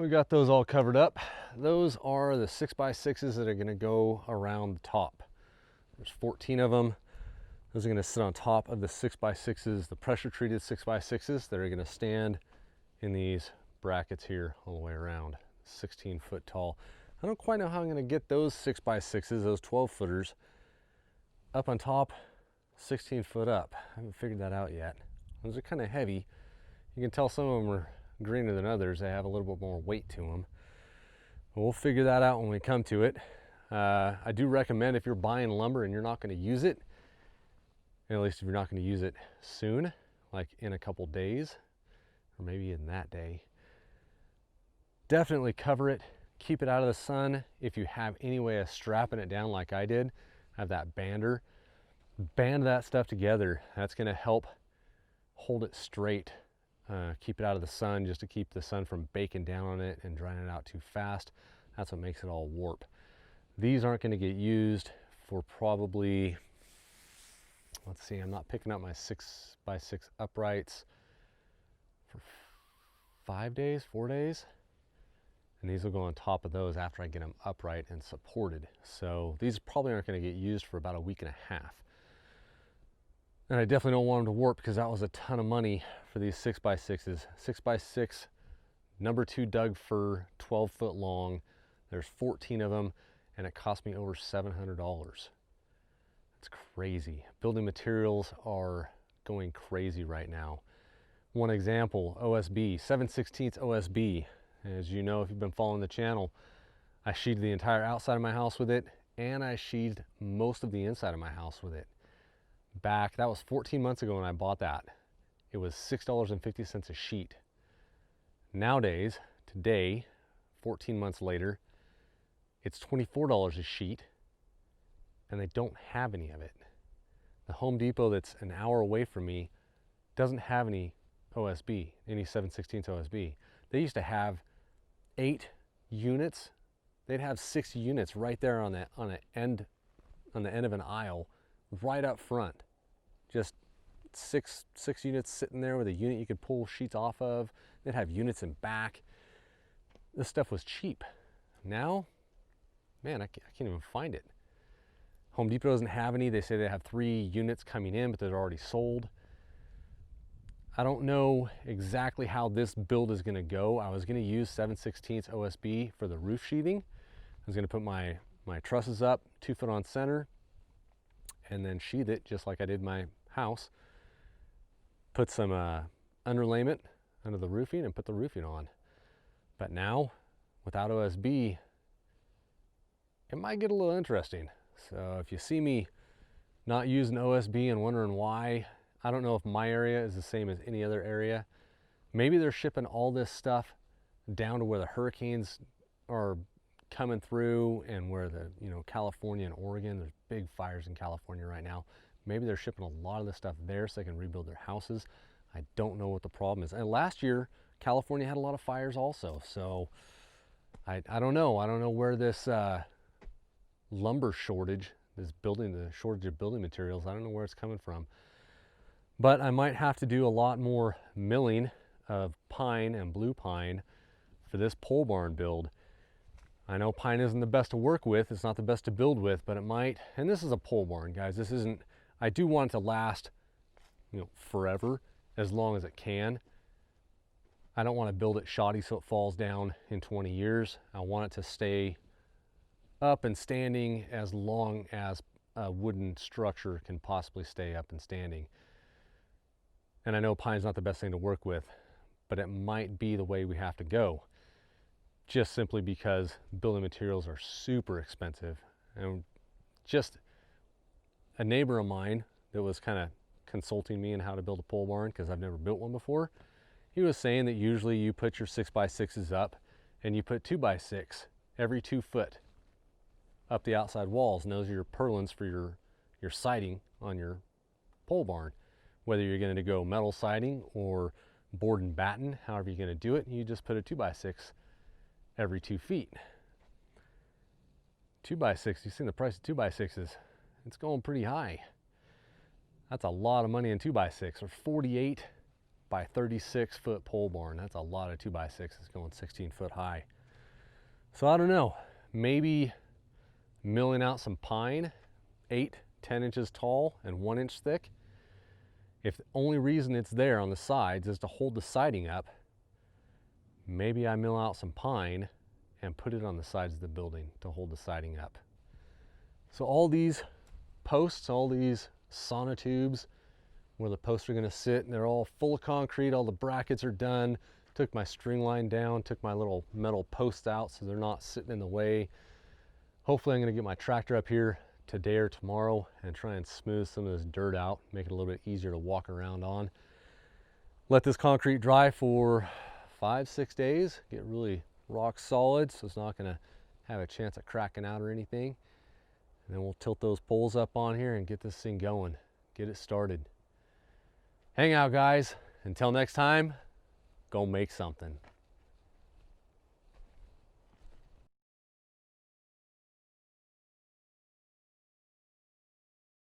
We got those all covered up. Those are the 6x6s that are going to go around the top. There's 14 of them. Those are going to sit on top of the 6x6s, the pressure treated 6x6s that are going to stand in these brackets here all the way around, 16 foot tall. I don't quite know how I'm going to get those 6x6s, those 12 footers, up on top, 16 foot up. I haven't figured that out yet. Those are kind of heavy. You can tell some of them are greener than others. They have a little bit more weight to them. But we'll figure that out when we come to it. I do recommend, if you're buying lumber and you're not going to use it, at least if you're not going to use it soon, like in a couple days, or maybe in that day, definitely cover it. Keep it out of the sun. If you have any way of strapping it down like I did, have that bander, band that stuff together. That's going to help hold it straight. Keep it out of the sun, just to keep the sun from baking down on it and drying it out too fast. That's what makes it all warp. These aren't going to get used for probably, let's see, I'm not picking up my 6x6 uprights for 5 days, 4 days. And these will go on top of those after I get them upright and supported. So these probably aren't going to get used for about a week and a half. And I definitely don't want them to warp, because that was a ton of money for these 6x6s. 6x6, number 2 Doug fir, 12 foot long. There's 14 of them, and it cost me over $700. It's crazy. Building materials are going crazy right now. One example, OSB, 7/16 OSB. As you know, if you've been following the channel, I sheathed the entire outside of my house with it, and I sheathed most of the inside of my house with it. Back, that was 14 months ago when I bought that. It was $6.50 a sheet. Nowadays, today, 14 months later, it's $24 a sheet, and they don't have any of it. The Home Depot that's an hour away from me doesn't have any OSB, any 7/16 OSB. They used to have 8 units. They'd have 6 units right there on the end of an aisle, right up front. Just six units sitting there with a unit you could pull sheets off of. They'd have units in back. This stuff was cheap. Now, man, I can't even find it. Home Depot doesn't have any. They say they have 3 units coming in, but they're already sold. I don't know exactly how this build is going to go. I was going to use 7/16 OSB for the roof sheathing. I was going to put my trusses up 2 foot on center and then sheath it just like I did my house. Put some underlayment under the roofing and put the roofing on. But now, without OSB, it might get a little interesting. So if you see me not using OSB and wondering why, I don't know if my area is the same as any other area. Maybe they're shipping all this stuff down to where the hurricanes are coming through, and where the, California and Oregon, there's big fires in California right now. Maybe they're shipping a lot of this stuff there so they can rebuild their houses. I don't know what the problem is. And last year, California had a lot of fires also. So I don't know. I don't know where this lumber shortage, the shortage of building materials, I don't know where it's coming from. But I might have to do a lot more milling of pine and blue pine for this pole barn build. I know pine isn't the best to work with, it's not the best to build with, but it might. And this is a pole barn, guys. This isn't, I do want it to last, forever, as long as it can. I don't want to build it shoddy so it falls down in 20 years. I want it to stay up and standing as long as a wooden structure can possibly stay up and standing. And I know pine's not the best thing to work with, but it might be the way we have to go, just simply because building materials are super expensive. And just a neighbor of mine that was kind of consulting me on how to build a pole barn, because I've never built one before, he was saying that usually you put your 6x6s up and you put 2x6 every 2 foot up the outside walls, and those are your purlins for your siding on your pole barn. Whether you're going to go metal siding or board and batten, however you're going to do it, you just put a 2x6 every 2 feet. 2x6, you've seen the price of 2x6s. It's going pretty high. That's a lot of money in 2x6, or 48 by 36 foot pole barn. That's a lot of 2x6s going 16 foot high. So I don't know, maybe milling out some pine, 8, 10 inches tall and 1 inch thick. If the only reason it's there on the sides is to hold the siding up, maybe I mill out some pine and put it on the sides of the building to hold the siding up. So all these posts, all these sonotubes where the posts are going to sit, and they're all full of concrete, all the brackets are done. Took my string line down, took my little metal posts out so they're not sitting in the way. Hopefully I'm going to get my tractor up here today or tomorrow and try and smooth some of this dirt out, make it a little bit easier to walk around on. Let this concrete dry for 5-6 days, get really rock solid so it's not going to have a chance of cracking out or anything. And then we'll tilt those poles up on here and get this thing going, get it started. Hang out, guys. Until next time, go make something.